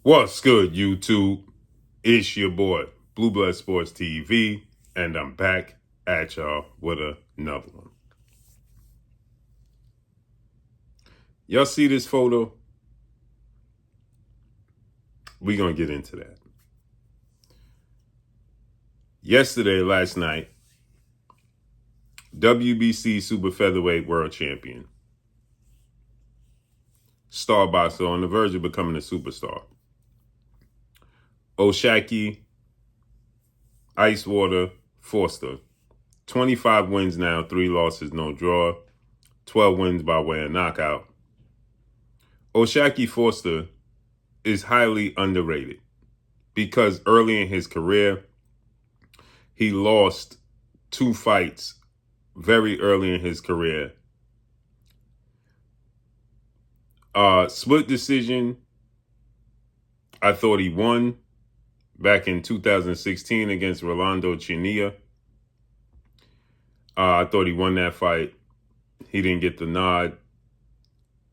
What's good, YouTube? It's your boy, Blue Blood Sports TV, and I'm back at y'all with another one. Y'all see this photo? We're going to get into that. Last night, WBC Super Featherweight World Champion, star boxer on the verge of becoming a superstar, Oshaki Icewater Forster, 25 wins now, 3 losses, no draw, 12 wins by way of knockout. Oshaki Forster is highly underrated because early in his career, he lost 2 fights very early in his career. Split decision, I thought he won back in 2016 against Rolando Chinilla. I thought he won that fight. He didn't get the nod.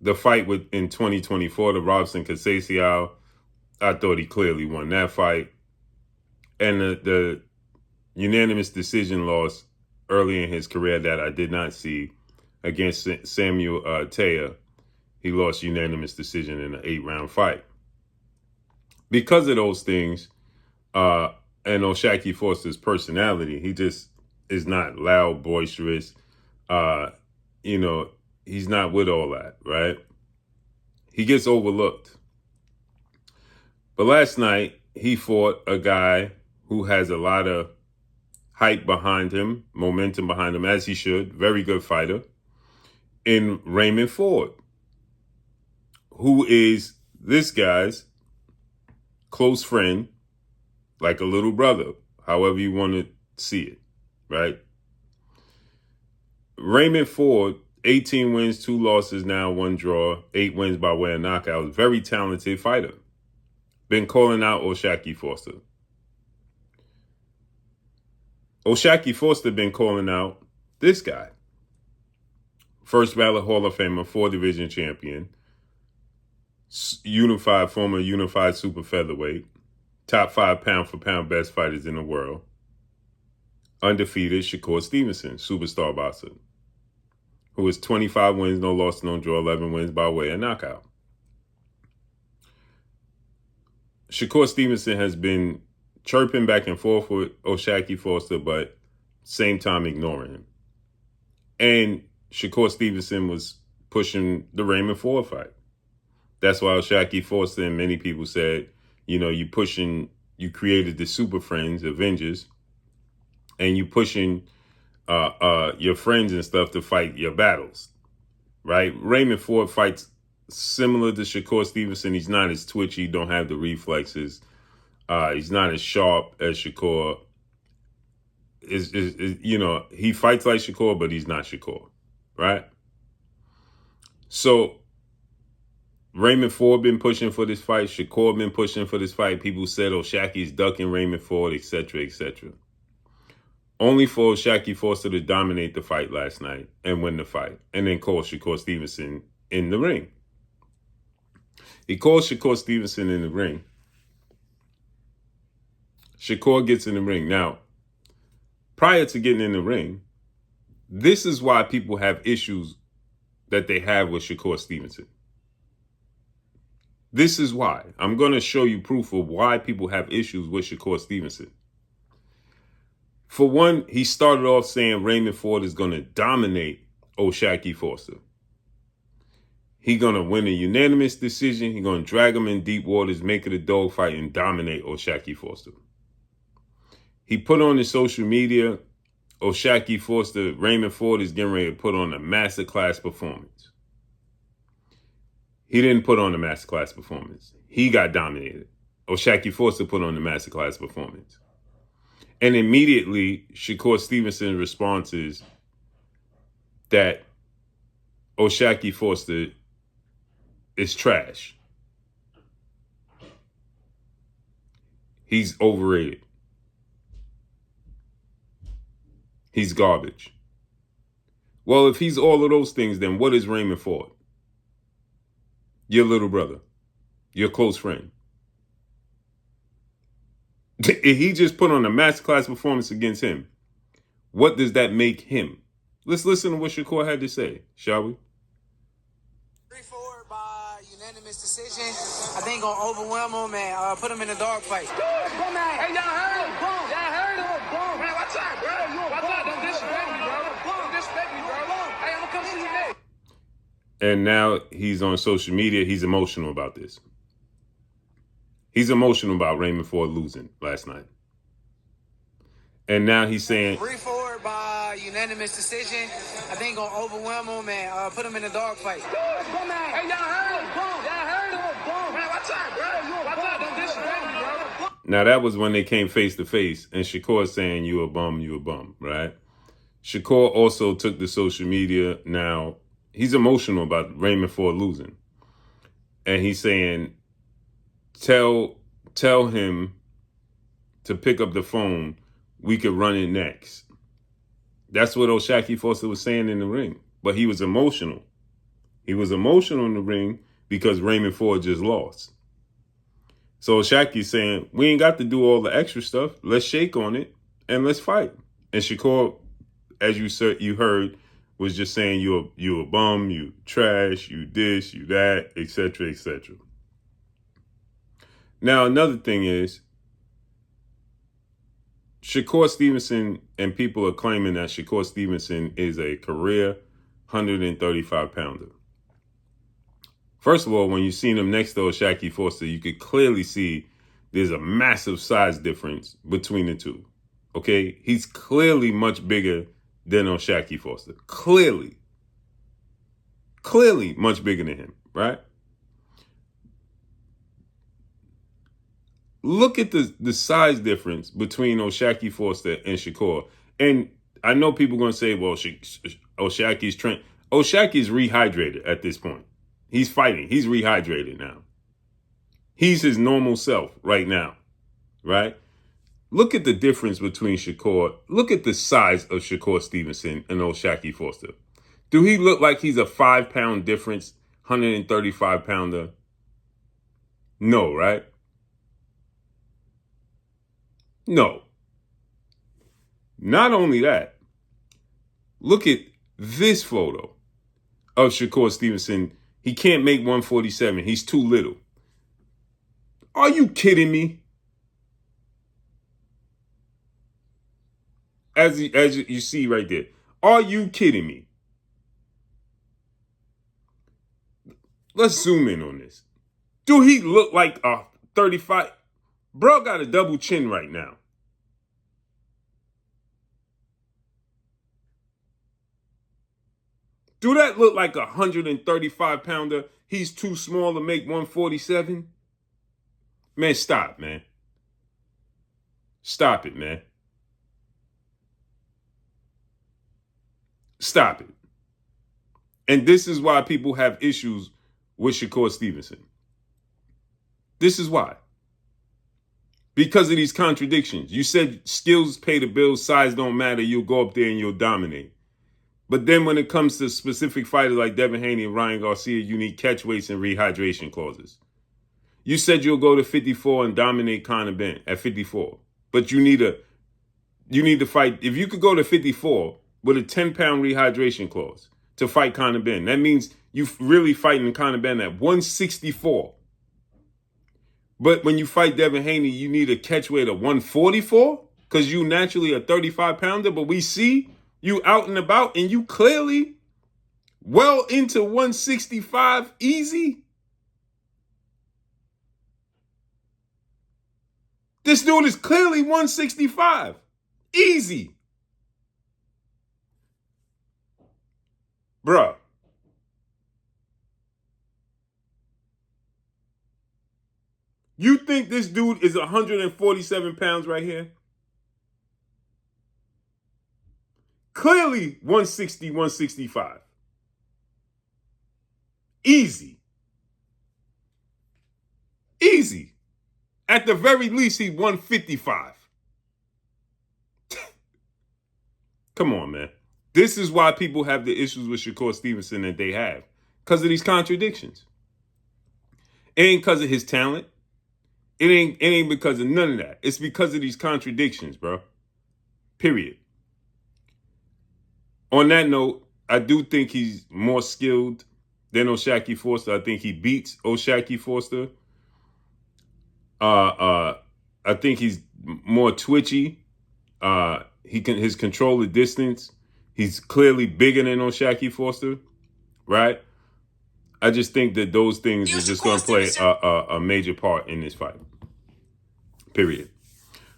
The fight in 2024, the Robson Casasiao, I thought he clearly won that fight. And the unanimous decision loss early in his career that I did not see against Samuel Taya, he lost unanimous decision in an 8-round fight. Because of those things, and Oshaki Forster's personality, he just is not loud, boisterous. He's not with all that, right? He gets overlooked. But last night, he fought a guy who has a lot of hype behind him, momentum behind him, as he should. Very good fighter. In Raymond Ford, who is this guy's close friend, like a little brother, however you want to see it, right? Raymond Ford, 18 wins, 2 losses now, 1 draw, 8 wins by way of knockout. Very talented fighter. Been calling out Oshaki Forster. Oshaki Forster been calling out this guy. First ballot Hall of Famer, 4-division champion, former unified super featherweight, top 5 pound-for-pound best fighters in the world, undefeated Shakur Stevenson, superstar boxer, who is 25 wins, no loss, no draw, 11 wins by way of knockout. Shakur Stevenson has been chirping back and forth with Oshaki Forster, but same time ignoring him. And Shakur Stevenson was pushing the Raymond Ford fight. That's why Oshaki Forster and many people said, you created the Super Friends, Avengers, and you pushing your friends and stuff to fight your battles, right? Raymond Ford fights similar to Shakur Stevenson. He's not as twitchy, don't have the reflexes. He's not as sharp as Shakur. He fights like Shakur, but he's not Shakur, right? So Raymond Ford been pushing for this fight. Shakur been pushing for this fight. People said Oshaki's ducking Raymond Ford, etc., etc. Only for Oshaki Forster to dominate the fight last night and win the fight, and then call Shakur Stevenson in the ring. He calls Shakur Stevenson in the ring. Shakur gets in the ring. Now, prior to getting in the ring, this is why people have issues that they have with Shakur Stevenson. This is why. I'm going to show you proof of why people have issues with Shakur Stevenson. For one, he started off saying Raymond Ford is going to dominate Oshaki Forster. He's going to win a unanimous decision. He's going to drag him in deep waters, make it a dogfight, and dominate Oshaki Forster. He put on his social media, Oshaki Forster, Raymond Ford is getting ready to put on a masterclass performance. He didn't put on a masterclass performance. He got dominated. Oshaki Forster put on the masterclass performance. And immediately, Shakur Stevenson's response is that Oshaki Forster is trash. He's overrated. He's garbage. Well, if he's all of those things, then what is Raymond Ford? Your little brother, your close friend. He just put on a masterclass performance against him. What does that make him? Let's listen to what Shakur had to say, shall we? 3-4 by unanimous decision. I think gonna overwhelm him and put him in a dog fight. Hey, y'all heard him? Y'all heard him? Man, watch out, bro. Watch out. Don't disrespect me, bro. Don't disrespect me, bro. Hey, I'm gonna come see you next. And now he's on social media. He's emotional about this. He's emotional about Raymond Ford losing last night. And now he's saying 3-4 by unanimous decision. I think gonna overwhelm him and put him in a dog fight. Hey, y'all heard him? Y'all heard him? Man, watch out, bro. Watch out. Don't disrespect me, bro. Now that was when they came face to face, and Shakur saying you a bum, right? Shakur also took to social media. Now he's emotional about Raymond Ford losing, and he's saying, "Tell him to pick up the phone. We could run it next." That's what O'Shaquie Foster was saying in the ring, but he was emotional. He was emotional in the ring because Raymond Ford just lost. So Shaquille's saying, we ain't got to do all the extra stuff. Let's shake on it and let's fight. And Shakur, as you heard, was just saying you a bum, you trash, you this, you that, etc., etc. Now another thing is, Shakur Stevenson, and people are claiming that Shakur Stevenson is a career 135-pounder. First of all, when you seen him next to O'Shaquie Foster, you could clearly see there's a massive size difference between the two. Okay? He's clearly much bigger than O'Shaquie Foster. Clearly much bigger than him, right? Look at the size difference between O'Shaquie Foster and Shakur. And I know people are going to say, well, O'Shaquie's trained. O'Shaquie's rehydrated at this point. He's fighting. He's rehydrated now. He's his normal self right now, right? Look at the difference between Shakur. Look at the size of Shakur Stevenson and O'Shaquie Foster. Do he look like he's a 5-pound difference, 135-pounder? No, right? No. Not only that, look at this photo of Shakur Stevenson. He can't make 147. He's too little. Are you kidding me? As you see right there. Are you kidding me? Let's zoom in on this. Do he look like a 35? Bro got a double chin right now. Do that look like a 135-pounder? He's too small to make 147? Man, stop, man. Stop it, man. Stop it. And this is why people have issues with Shakur Stevenson. This is why. Because of these contradictions. You said skills pay the bills, size don't matter, you'll go up there and you'll dominate. But then when it comes to specific fighters like Devin Haney and Ryan Garcia, you need catch weights and rehydration clauses. You said you'll go to 54 and dominate Conor Benn at 54. But you need to fight. If you could go to 54 with a 10-pound rehydration clause to fight Conor Benn, that means you really fighting Conor Benn at 164. But when you fight Devin Haney, you need a catch weight of 144 because you naturally a 35-pounder. But we see you out and about, and you clearly well into 165 easy. This dude is clearly 165 easy. Bruh. You think this dude is 147 pounds right here? Clearly 160, 165. Easy. Easy. At the very least, he's 155. Come on, man. This is why people have the issues with Shakur Stevenson that they have. Because of these contradictions. And because of his talent. It ain't because of none of that. It's because of these contradictions, bro. Period. On that note, I do think he's more skilled than O'Shaquie Foster. I think he beats O'Shaquie Foster. I think he's more twitchy. His control of distance. He's clearly bigger than O'Shaquie Foster, right? I just think that those things are just going to play a major part in this fight. Period.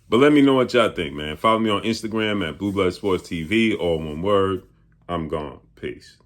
But let me know what y'all think, man. Follow me on Instagram at Blue Blood Sports TV, all one word. I'm gone. Peace.